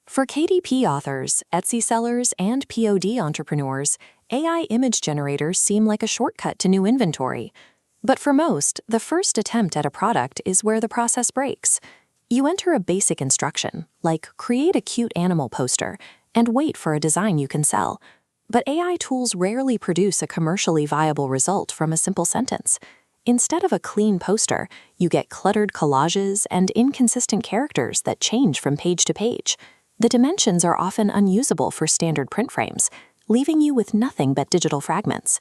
For KDP authors, Etsy sellers, and POD entrepreneurs, AI image generators seem like a shortcut to new inventory. But for most, the first attempt at a product is where the process breaks. You enter a basic instruction, like create a cute animal poster, and wait for a design you can sell. But AI tools rarely produce a commercially viable result from a simple sentence. Instead of a clean poster, you get cluttered collages and inconsistent characters that change from page to page. The dimensions are often unusable for standard print frames, leaving you with nothing but digital fragments.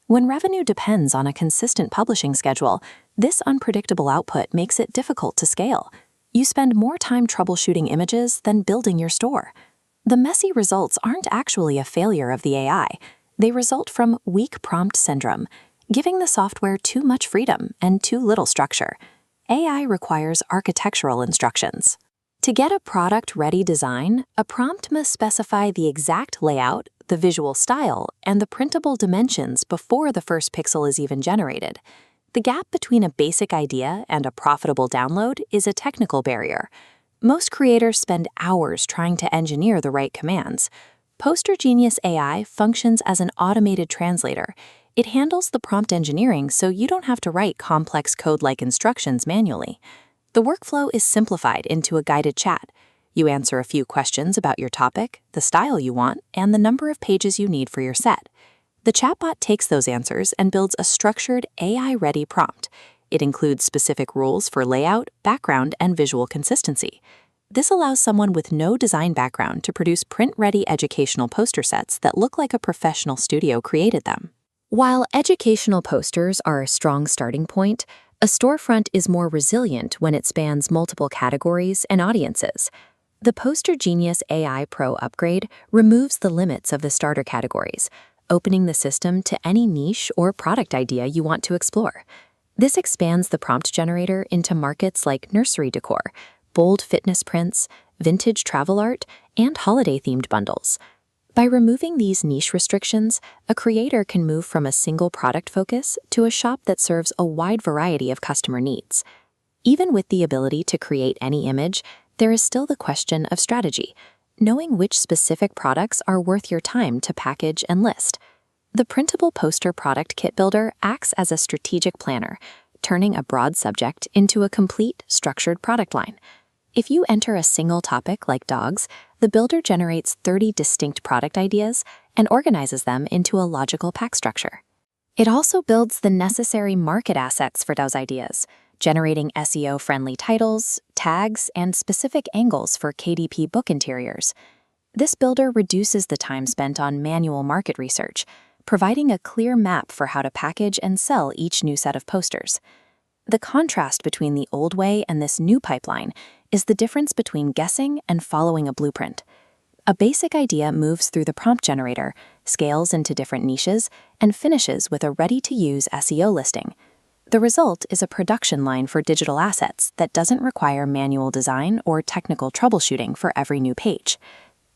When revenue depends on a consistent publishing schedule, this unpredictable output makes it difficult to scale. You spend more time troubleshooting images than building your store. The messy results aren't actually a failure of the AI. They result from weak prompt syndrome, giving the software too much freedom and too little structure. AI requires architectural instructions. To get a product-ready design, a prompt must specify the exact layout, the visual style, and the printable dimensions before the first pixel is even generated. The gap between a basic idea and a profitable download is a technical barrier. Most creators spend hours trying to engineer the right commands. PosterGenius AI functions as an automated translator. It handles the prompt engineering so you don't have to write complex code-like instructions manually. The workflow is simplified into a guided chat. You answer a few questions about your topic, the style you want, and the number of pages you need for your set. The chatbot takes those answers and builds a structured, AI-ready prompt. It includes specific rules for layout, background, and visual consistency. This allows someone with no design background to produce print-ready educational poster sets that look like a professional studio created them. While educational posters are a strong starting point, a storefront is more resilient when it spans multiple categories and audiences. The PosterGenius AI Pro upgrade removes the limits of the starter categories, opening the system to any niche or product idea you want to explore. This expands the prompt generator into markets like nursery decor, bold fitness prints, vintage travel art, and holiday-themed bundles. By removing these niche restrictions, a creator can move from a single product focus to a shop that serves a wide variety of customer needs. Even with the ability to create any image, there is still the question of strategy, knowing which specific products are worth your time to package and list. The Printable Poster Product Kit Builder acts as a strategic planner, turning a broad subject into a complete, structured product line. If you enter a single topic like dogs, the builder generates 30 distinct product ideas and organizes them into a logical pack structure. It also builds the necessary market assets for those ideas, generating SEO-friendly titles, tags, and specific angles for KDP book interiors. This builder reduces the time spent on manual market research, providing a clear map for how to package and sell each new set of posters. The contrast between the old way and this new pipeline is the difference between guessing and following a blueprint. A basic idea moves through the prompt generator, scales into different niches, and finishes with a ready-to-use SEO listing. The result is a production line for digital assets that doesn't require manual design or technical troubleshooting for every new page.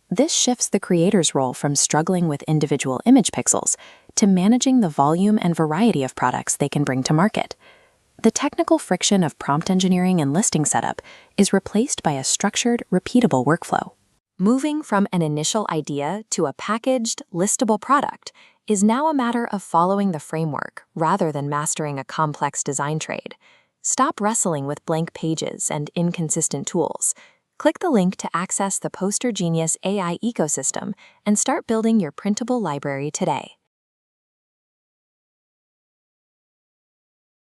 This shifts the creator's role from struggling with individual image pixels to managing the volume and variety of products they can bring to market. The technical friction of prompt engineering and listing setup is replaced by a structured, repeatable workflow. Moving from an initial idea to a packaged, listable product is now a matter of following the framework rather than mastering a complex design trade. Stop wrestling with blank pages and inconsistent tools. Click the link to access the PosterGenius AI ecosystem and start building your printable library today.